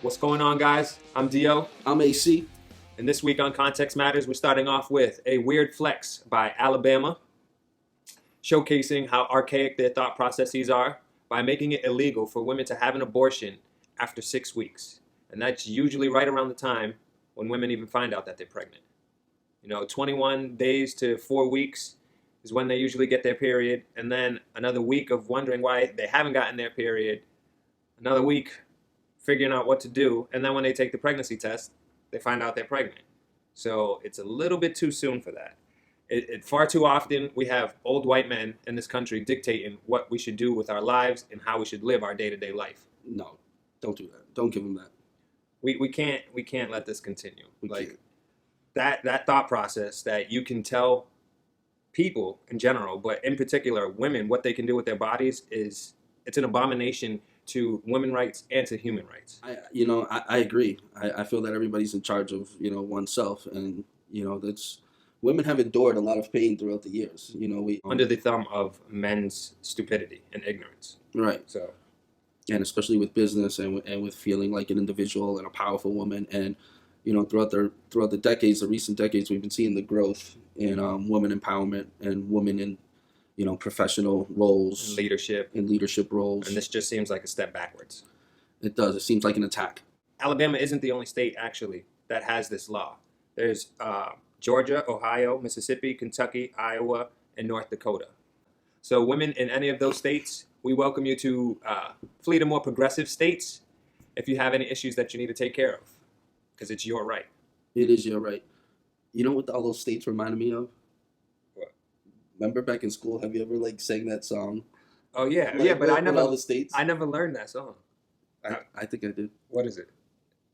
What's going on, guys? I'm Dio, I'm AC. and this week on Context Matters, we're starting off with a weird flex by Alabama, showcasing how archaic their thought processes are by making it illegal for women to have an abortion after 6 weeks. And that's usually right around the time when women even find out that they're pregnant. 21 days to 4 weeks is when they usually get their period, and then another week of wondering why they haven't gotten their period, another week figuring out what to do, and then when they take the pregnancy test, they find out they're pregnant. So it's a little bit too soon for that. Far too often we have old white men in this country dictating what we should do with our lives and how we should live our day-to-day life. No, don't do that. Don't give them that. We can't let this continue. We Like can't. that thought process that you can tell people in general, but in particular women, what they can do with their bodies it's an abomination to women's rights and to human rights. I agree. I feel that everybody's in charge of, oneself. And, that's women have endured a lot of pain throughout the years. We Under the thumb of men's stupidity and ignorance. Right. So, And especially with business and with feeling like an individual and a powerful woman. And, throughout the decades, the recent decades, we've been seeing the growth in women empowerment and women in, professional roles. leadership. In leadership roles. And this just seems like a step backwards. It does. It seems like an attack. Alabama isn't the only state, actually, that has this law. There's Georgia, Ohio, Mississippi, Kentucky, Iowa, and North Dakota. So women in any of those states, we welcome you to flee to more progressive states if you have any issues that you need to take care of, because it's your right. It is your right. You know what all those states reminded me of? What? Remember back in school, have you ever sang that song? Oh yeah, Like, yeah, but with all the states. I never learned that song. I think I did. What is it?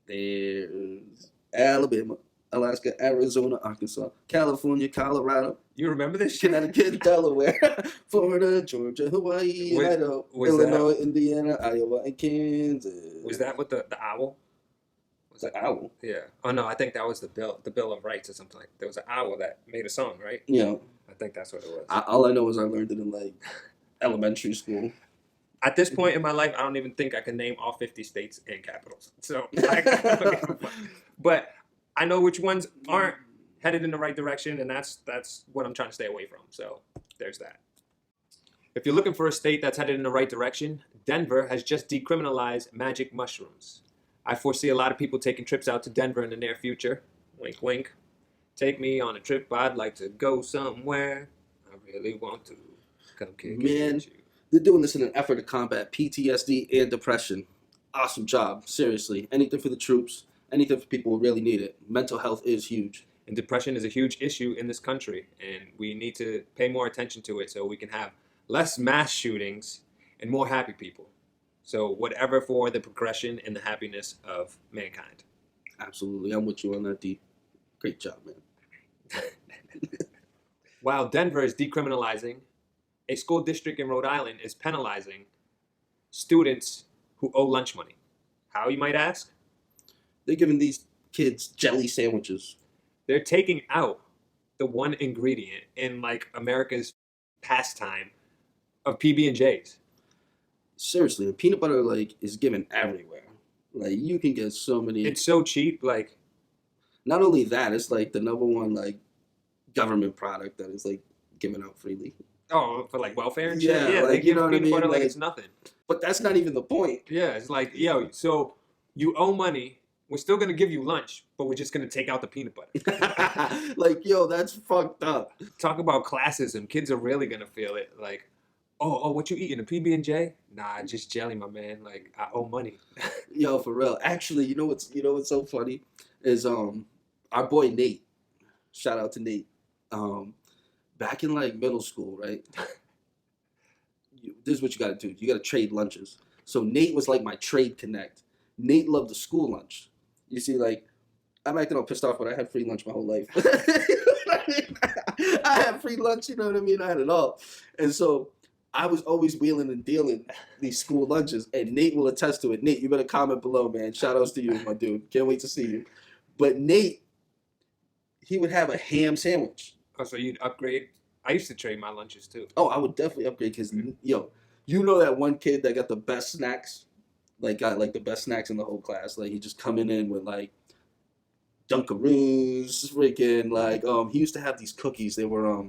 There's Alabama, Alaska, Arizona, Arkansas, California, Colorado, You remember this shit? Connecticut, Delaware, Florida, Georgia, Hawaii, Was- Idaho, was Illinois, Indiana, Iowa, and Kansas. Was that with the owl? Was the it owl? Yeah. Oh no, I think that was the Bill of Rights or something like. There was an owl that made a song, right? I think that's what it was. All I know is I learned it in elementary school. At this point in my life, I don't even think I can name all 50 states and capitals. So, but I know which ones aren't headed in the right direction, and that's what I'm trying to stay away from. So there's that. If you're looking for a state that's headed in the right direction, Denver has just decriminalized magic mushrooms. I foresee a lot of people taking trips out to Denver in the near future. Wink, wink. Take me on a trip. I'd like to go somewhere. I really want to come kick it Man. with you. They're doing this in an effort to combat PTSD and depression. Awesome job. Seriously. Anything for the troops. Anything for people who really need it. Mental health is huge. And depression is a huge issue in this country, and we need to pay more attention to it so we can have less mass shootings and more happy people. So whatever for the progression and the happiness of mankind. Absolutely. I'm with you on that, D. Great job, man. While Denver is decriminalizing, a school district in Rhode Island is penalizing students who owe lunch money. How, you might ask? They're giving these kids jelly sandwiches. They're taking out the one ingredient in America's pastime of PB&Js. Seriously, the peanut butter is given everywhere. You can get so many. It's so cheap. Not only that, it's the number one government product that is given out freely. Oh, for welfare and shit? Yeah, they give you know what I peanut butter mean? like it's nothing. But that's not even the point. Yeah, it's yo, so you owe money. We're still going to give you lunch, but we're just going to take out the peanut butter. Yo, that's fucked up. Talk about classism. Kids are really going to feel it. Oh, what you eating? A PB&J? Nah, just jelly, my man. I owe money. Yo, for real. Actually, you know what's so funny is our boy Nate. Shout out to Nate. Back in middle school, right? This is what you got to do. You got to trade lunches. So Nate was my trade connect. Nate loved the school lunch. You see, I'm acting all pissed off, but I had free lunch my whole life. I had free lunch, you know what I mean? I had it all. And so I was always wheeling and dealing these school lunches, and Nate will attest to it. Nate, you better comment below, man. Shout outs to you, my dude. Can't wait to see you. But Nate, he would have a ham sandwich. Oh, so you'd upgrade? I used to trade my lunches too. Oh, I would definitely upgrade because, yo, you know that one kid that got the best snacks? like got like the best snacks in the whole class. Like he just coming in with like Dunkaroos, freaking like he used to have these cookies. They were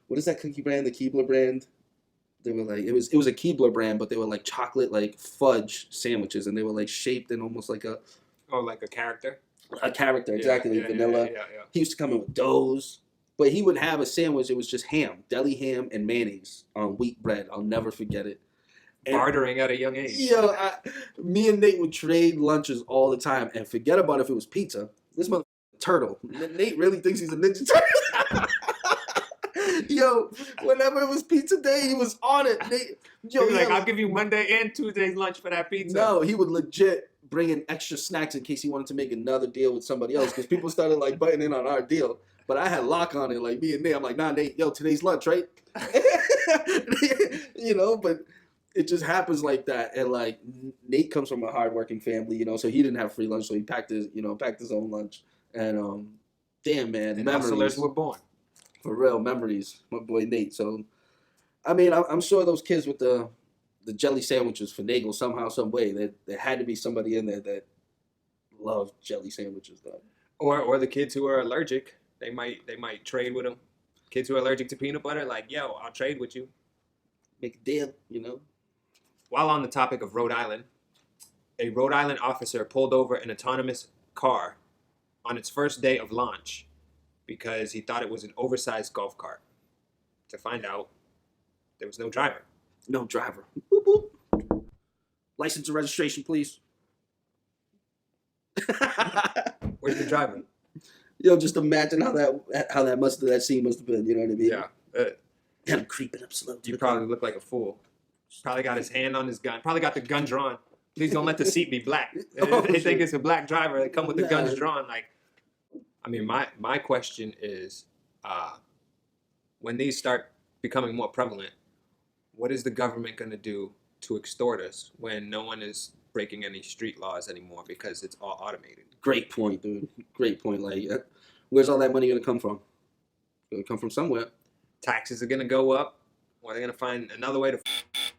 what is that cookie brand? The Keebler brand. They were like it was a Keebler brand, but they were like chocolate like fudge sandwiches, and they were like shaped in almost like like a character. a character, Yeah, exactly like yeah, vanilla. yeah. He used to come in with those, but he would have a sandwich. It was just ham, deli ham, and mayonnaise on wheat bread. I'll never forget it. And, Bartering at a young age. me and Nate would trade lunches all the time, and forget about if it was pizza. This mother turtle. Nate really thinks he's a ninja turtle. Yo, whenever it was pizza day, he was on it. Nate, yo, He was like, I'll give you Monday and Tuesday's lunch for that pizza. No, he would legit bring in extra snacks in case he wanted to make another deal with somebody else, because people started like butting in on our deal. But I had lock on it, like me and Nate. I'm like, nah, Nate, yo, today's lunch, right? But it just happens like that. And like Nate comes from a hardworking family, so he didn't have free lunch, so he packed his own lunch. And damn, man, And memories hustlers were born. for real, memories. My boy Nate. So, I mean, I'm sure those kids with the jelly sandwiches finagle somehow, some way. There had to be somebody in there that loved jelly sandwiches, though. Or the kids who are allergic, they might trade with them. Kids who are allergic to peanut butter, like, yo, I'll trade with you. Make a deal. While on the topic of Rhode Island, a Rhode Island officer pulled over an autonomous car on its first day of launch because he thought it was an oversized golf cart. To find out, there was no driver. No driver. Boop, boop. License and registration, please. Where's the driver? Yo, just imagine how that scene must have been. You know what I mean? Yeah. Kind of creeping up slow. You probably look like a fool. Probably got his hand on his gun. Probably got the gun drawn. Please don't let the seat be black. They think it's a black driver. They come with the guns drawn. Like, I mean, my question is, when these start becoming more prevalent, what is the government going to do to extort us when no one is breaking any street laws anymore because it's all automated? Great point, dude. Great point. Like, where's all that money going to come from? It's going to come from somewhere. Taxes are going to go up, or they're going to find another way to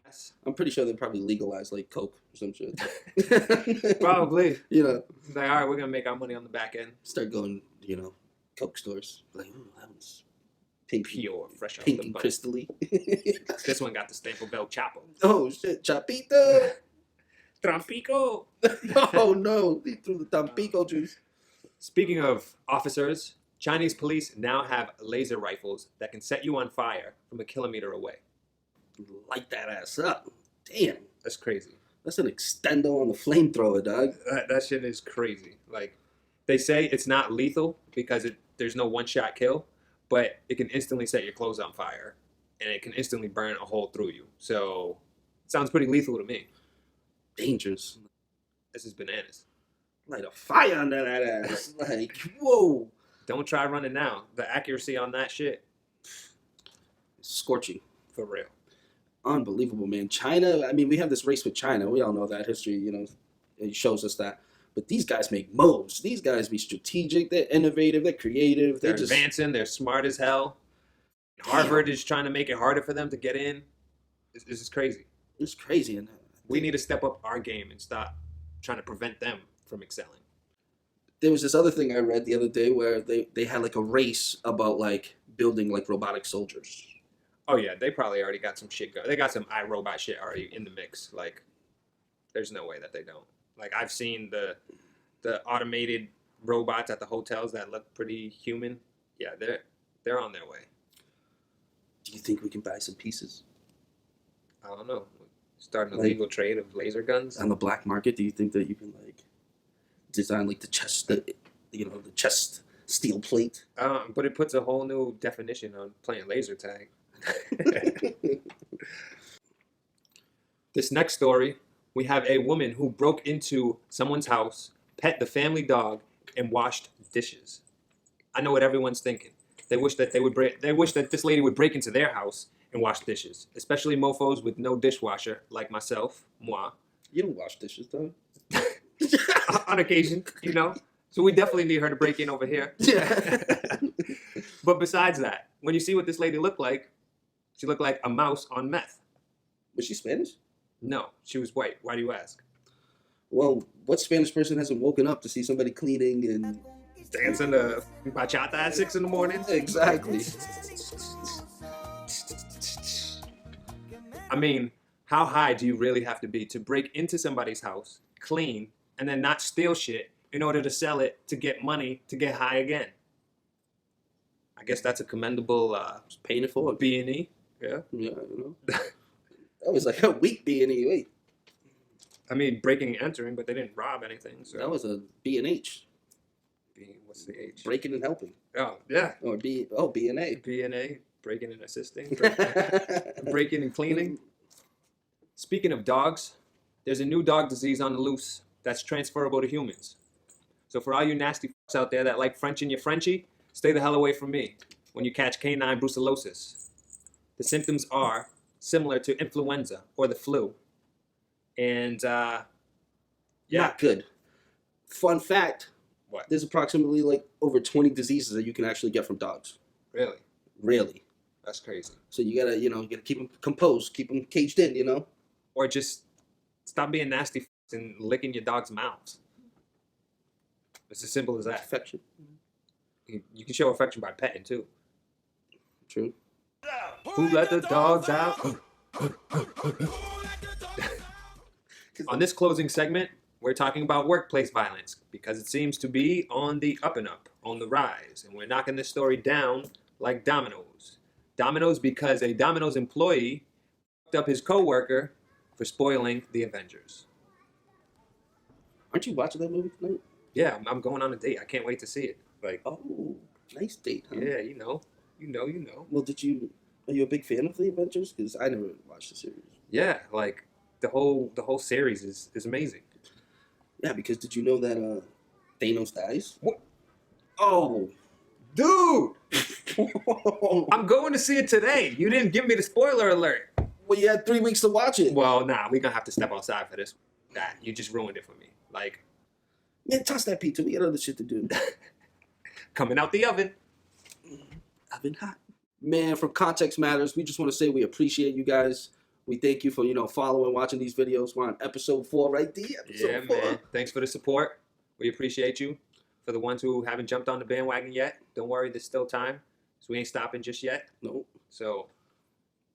us. I'm pretty sure they probably legalized like Coke or some shit. Probably. Like, all right, we're going to make our money on the back end. Start going, Coke stores. Like, ooh, that one's pink, Pure, fresh off pink the and boat. crystally. This one got the staple bell Chapo. Oh shit, Chapito! Trampico. Oh no, he threw the Tampico juice. Speaking of officers, Chinese police now have laser rifles that can set you on fire from a kilometer away. Light that ass up. Damn. That's crazy. That's an extendo on the flamethrower, dog. That shit is crazy. Like, they say it's not lethal because there's no one-shot kill, but it can instantly set your clothes on fire, and it can instantly burn a hole through you. So, it sounds pretty lethal to me. Dangerous. This is bananas. Light a fire under that ass. Like, whoa. Don't try running now. The accuracy on that shit, Scorching. for real. Unbelievable, man. China, I mean, we have this race with China. We all know that history, it shows us that. But these guys make moves. These guys be strategic. They're innovative. They're creative. They're advancing. They're smart as hell. Harvard is trying to make it harder for them to get in. This is crazy. It's crazy. And We need to step up our game and stop trying to prevent them from excelling. there was this other thing I read the other day where they had like a race about like building like robotic soldiers. Oh yeah, they probably already got some shit going. They got some iRobot shit already in the mix. Like, there's no way that they don't. Like, I've seen the automated robots at the hotels that look pretty human. Yeah, they're on their way. Do you think we can buy some pieces I don't know. Starting a Like- legal trade of laser guns. on the black market? Do you think that you can like design like the chest steel plate? But it puts a whole new definition on playing laser tag. This next story, we have a woman who broke into someone's house, pet the family dog, and washed dishes. I know what everyone's thinking. They wish that this lady would break into their house and wash dishes, especially mofos with no dishwasher like myself, moi. You don't wash dishes, though. On occasion, So we definitely need her to break in over here. Yeah. But besides that, when you see what this lady looked like, she looked like a mouse on meth. Was she Spanish? No, she was white. Why do you ask? Well, what Spanish person hasn't woken up to see somebody cleaning and Dancing to bachata at 6 in the morning. exactly? I mean, how high do you really have to be to break into somebody's house, clean, and then not steal shit in order to sell it to get money to get high again? I guess that's a commendable Paying it forward. B&E. Yeah. Yeah, you know. That was like a weak B&E. Wait, I mean, breaking and entering, but they didn't rob anything. So that was a B&H. What's the H? Breaking and helping. Oh, yeah. Or B&A. B&A, breaking and assisting, breaking and cleaning. Speaking of dogs, there's a new dog disease on the loose that's transferable to humans. So for all you nasty fucks out there that like French in your Frenchie, stay the hell away from me when you catch canine brucellosis. The symptoms are similar to influenza or the flu. And, yeah. Not good. Fun fact. What? There's approximately like over 20 diseases that you can actually get from dogs. Really? Really. That's crazy. So you gotta, keep them composed, keep them caged in, Or just stop being nasty and licking your dog's mouths. It's as simple as that. Affection. You can show affection by petting too. True. Who let the dogs out? On this closing segment, we're talking about workplace violence because it seems to be on the up and up, on the rise, and we're knocking this story down like dominoes. Dominoes because a Domino's employee fucked up his coworker for spoiling the Avengers. Aren't you watching that movie tonight? Yeah, I'm going on a date. I can't wait to see it. Like, Oh, nice date, huh? yeah, you know. Well, are you a big fan of the Avengers? Because I never watched the series. Yeah, like the whole series is amazing. Yeah, because did you know that Thanos dies? What? Oh. Dude! I'm going to see it today. You didn't give me the spoiler alert. Well, you had 3 weeks to watch it. Well, nah, we're gonna have to step outside for this. Nah, you just ruined it for me. Like, Man, toss that pizza. We got other shit to do. coming out the oven. Oven hot. Man, from Context Matters, we just want to say we appreciate you guys. We thank you for, following, watching these videos. We're on episode 4 right there. Episode 4. Man. Thanks for the support. We appreciate you. For the ones who haven't jumped on the bandwagon yet, don't worry, there's still time. So we ain't stopping just yet. No. So,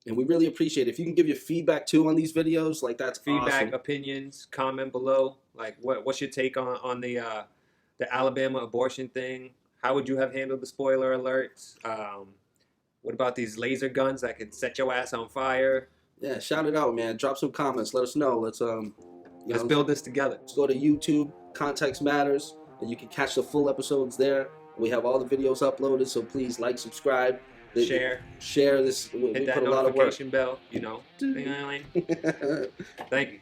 And we really appreciate it. If you can give your feedback too on these videos, like that's feedback, awesome. opinions, comment below. Like, what's your take on the Alabama abortion thing? How would you have handled the spoiler alerts? What about these laser guns that could set your ass on fire? Yeah, shout it out, man. Drop some comments. Let us know. Let's build this together. Let's go to YouTube, Context Matters, and you can catch the full episodes there. We have all the videos uploaded, so please like, subscribe, Share this. We hit that put a lot of work. notification bell. Thank you.